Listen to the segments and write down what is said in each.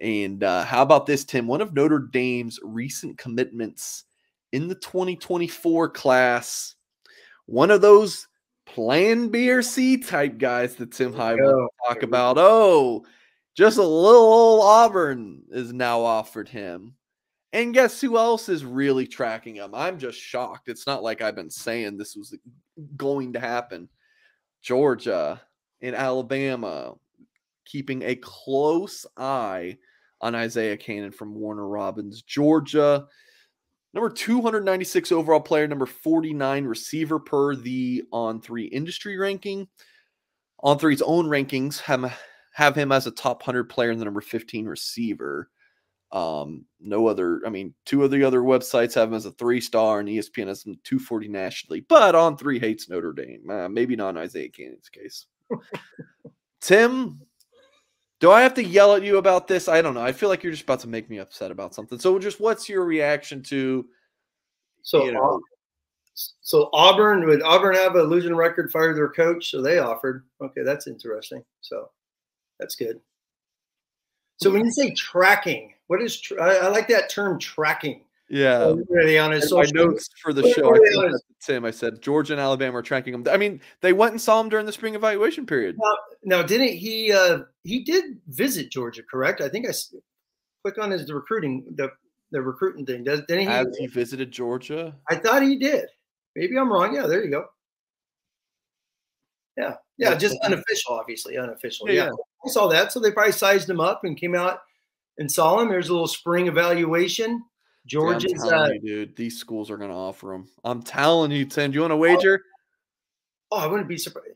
And how about this, Tim? One of Notre Dame's recent commitments in the 2024 class, one of those plan B or C type guys that Tim High will talk about. Oh, just a little old Auburn is now offered him. And guess who else is really tracking him? I'm just shocked. It's not like I've been saying this was going to happen. Georgia and Alabama keeping a close eye on Isiah Canion from Warner Robins. Georgia, number 296 overall player, number 49 receiver per the On3 industry ranking. On3's own rankings have him as a top 100 player and the number 15 receiver. No other, I mean, two of the other websites have him as a 3-star and ESPN has him 240 nationally, but On3 hates Notre Dame. Maybe not in Isiah Canion's case. Tim, do I have to yell at you about this? I don't know. I feel like you're just about to make me upset about something. So just what's your reaction to, so Auburn, would Auburn have a losing record, fired their coach? So they offered. Okay, that's interesting. So that's good. So when you say tracking, what is I like that term, tracking. Yeah. Really on his social my notes for the show, Tim, I said Georgia and Alabama are tracking him. I mean, they went and saw him during the spring evaluation period. Now didn't he? He did visit Georgia, correct? I think I click on his recruiting the recruiting thing. Didn't he? Has he visited Georgia? I thought he did. Maybe I'm wrong. Yeah, there you go. Yeah, just unofficial, obviously unofficial. Yeah, I saw that. So they probably sized him up and came out and saw him. There's a little spring evaluation. Georgia's, you, dude, these schools are going to offer them. I'm telling you, Tim. Do you want to wager? Oh, I wouldn't be surprised.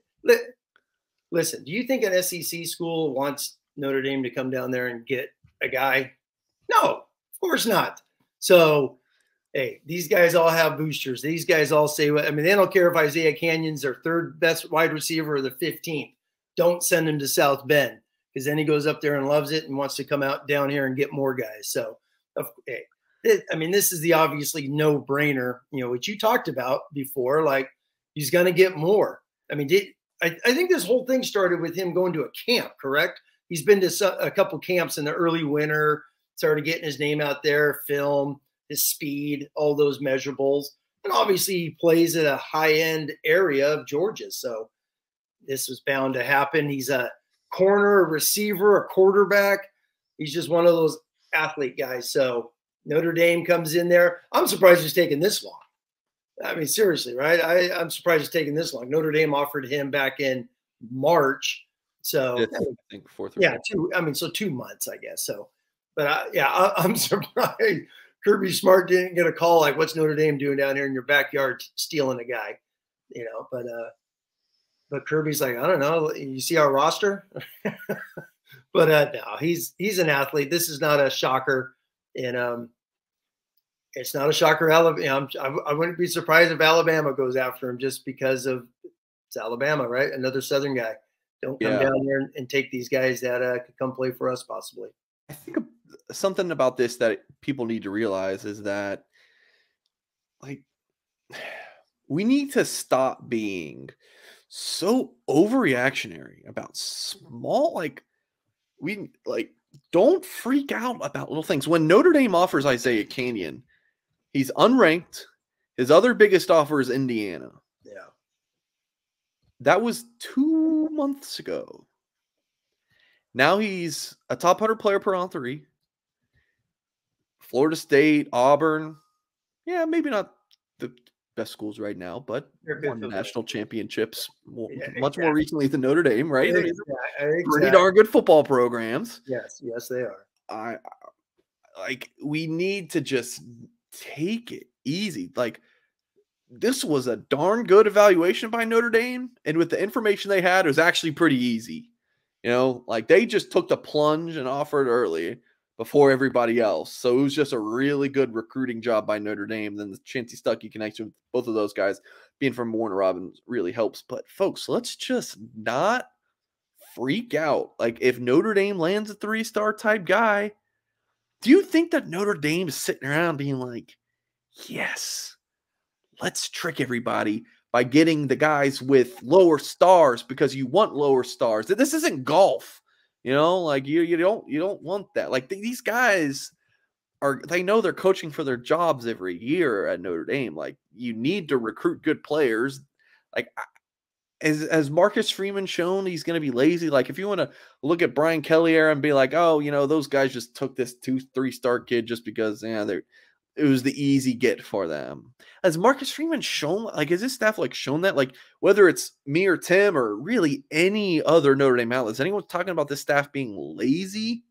Listen, do you think an SEC school wants Notre Dame to come down there and get a guy? No, of course not. So, hey, these guys all have boosters. These guys all say, I mean, they don't care if Isiah Canion's their third best wide receiver or the 15th. Don't send him to South Bend because then he goes up there and loves it and wants to come out down here and get more guys. So, hey. I mean, this is the obviously no-brainer, which you talked about before. Like, he's going to get more. I mean, I think this whole thing started with him going to a camp, correct? He's been to a couple camps in the early winter, started getting his name out there, film, his speed, all those measurables. And obviously, he plays at a high-end area of Georgia. So this was bound to happen. He's a corner, a receiver, a quarterback. He's just one of those athlete guys. So Notre Dame comes in there. I'm surprised it's taken this long. I mean, seriously, right? I'm surprised it's taken this long. Notre Dame offered him back in March. So, I think 2 months, I guess. So, but I'm surprised Kirby Smart didn't get a call like, what's Notre Dame doing down here in your backyard stealing a guy? But Kirby's like, I don't know. You see our roster? But no, he's an athlete. This is not a shocker. And it's not a shocker. Alabama. I wouldn't be surprised if Alabama goes after him just because it's Alabama, right? Another Southern guy. Don't come down here and take these guys that could come play for us possibly. I think something about this that people need to realize is that, like, we need to stop being so overreactionary about small, don't freak out about little things. When Notre Dame offers Isiah Canion, he's unranked. His other biggest offer is Indiana. Yeah. That was 2 months ago. Now he's a top 100 player per On3. Florida State, Auburn. Yeah, maybe not the best schools right now, but won national championships much more recently than Notre Dame, right? Exactly. Pretty darn good football programs. Yes, they are. We need to just take it easy. Like, this was a darn good evaluation by Notre Dame, and with the information they had, it was actually pretty easy. They just took the plunge and offered early before everybody else. So it was just a really good recruiting job by Notre Dame. Then the Chancey Stuckey connection with both of those guys being from Warner Robins really helps. But folks, let's just not freak out. Like, if Notre Dame lands a 3-star type guy, do you think that Notre Dame is sitting around being like, yes, let's trick everybody by getting the guys with lower stars because you want lower stars? This isn't golf. You know, like you don't want that. Like these guys they know they're coaching for their jobs every year at Notre Dame. Like you need to recruit good players. Like as Marcus Freeman shown, he's going to be lazy. Like if you want to look at Brian Kelly era and be like, oh, you know, those guys just took this 2-3 star kid just because it was the easy get for them. Has Marcus Freeman shown, like, has his staff like shown that, like, whether it's me or Tim or really any other Notre Dame outlet, is anyone talking about this staff being lazy?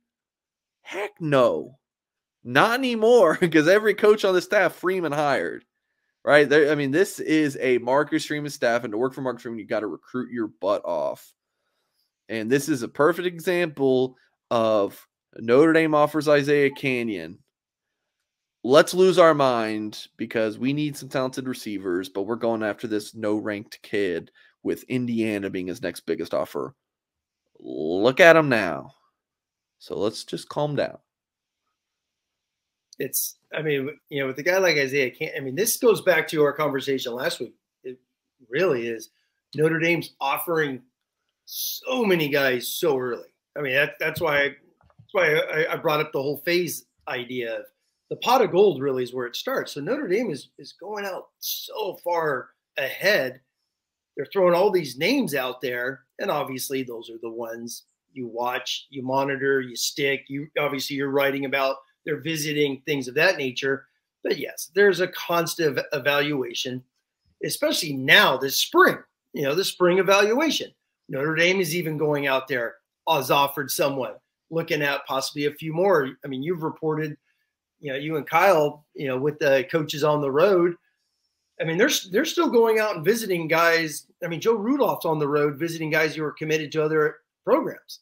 Heck no, not anymore, because every coach on the staff Freeman hired, right? I mean, this is a Marcus Freeman staff, and to work for Marcus Freeman, you got to recruit your butt off. And this is a perfect example of Notre Dame offers Isiah Canion. Let's lose our mind because we need some talented receivers, but we're going after this no-ranked kid with Indiana being his next biggest offer. Look at him now. So let's just calm down. I mean, you know, with a guy like Isiah Canion, I mean, this goes back to our conversation last week. It really is. Notre Dame's offering so many guys so early. I mean, that's why I brought up the whole phase idea. The pot of gold really is where it starts. So Notre Dame is going out so far ahead. They're throwing all these names out there, and obviously those are the ones you watch, you monitor, you stick. You're writing about. They're visiting, things of that nature. But yes, there's a constant evaluation, especially now this spring. You know, the spring evaluation. Notre Dame is even going out there, has offered someone, looking at possibly a few more. I mean, you've reported. You know, you and Kyle, you know, with the coaches on the road. I mean, they're still going out and visiting guys. I mean, Joe Rudolph's on the road visiting guys who are committed to other programs,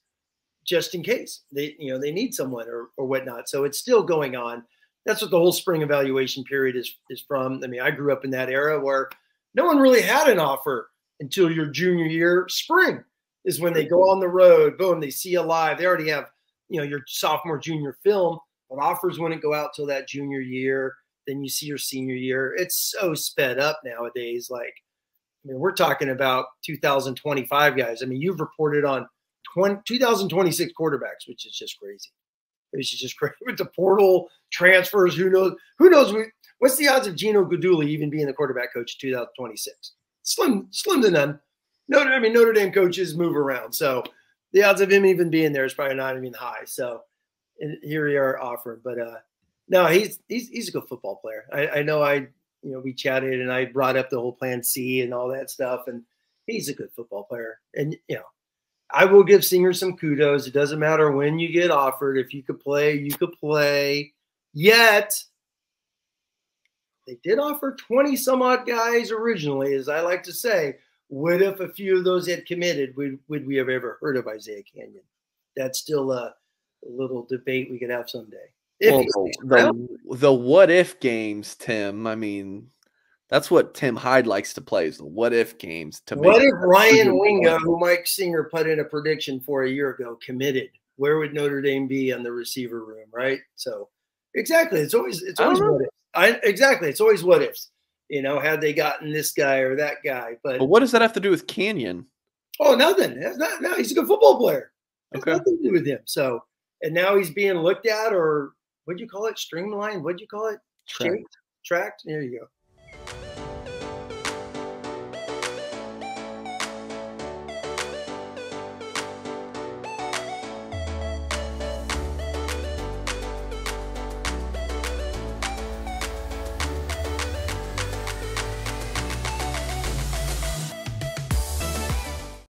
just in case they need someone or whatnot. So it's still going on. That's what the whole spring evaluation period is from. I mean, I grew up in that era where no one really had an offer until your junior year. Spring is when they go on the road. Boom, they see you live. They already have, you know, your sophomore, junior film. But offers wouldn't go out till that junior year. Then you see your senior year. It's so sped up nowadays. Like, I mean, we're talking about 2025 guys. I mean, you've reported on 2026 quarterbacks, which is just crazy. It's just crazy with the portal transfers. Who knows? What's the odds of Gino Guidugli even being the quarterback coach in 2026? Slim to none. Notre Dame coaches move around, so the odds of him even being there is probably not even high. So. And here we are offering, but no, he's a good football player. I know we chatted and I brought up the whole Plan C and all that stuff, and he's a good football player. And you know, I will give Singer some kudos. It doesn't matter when you get offered. If you could play, you could play. Yet they did offer 20 some odd guys originally, as I like to say. What if a few of those had committed? Would we have ever heard of Isiah Canion? That's still a little debate we could have someday. The what if games, Tim. I mean, that's what Tim Hyde likes to play, is the what if games. What if Ryan Wingo, who Mike Singer put in a prediction for a year ago, committed? Where would Notre Dame be in the receiver room, right? So exactly. It's always what ifs. Exactly. It's always what ifs. You know, had they gotten this guy or that guy. But what does that have to do with Canion? Oh, nothing. No, he's a good football player. Okay. Nothing to do with him. So. And now he's being looked at, or what'd you call it? Streamlined? What'd you call it? Tracked. Tracked? There you go.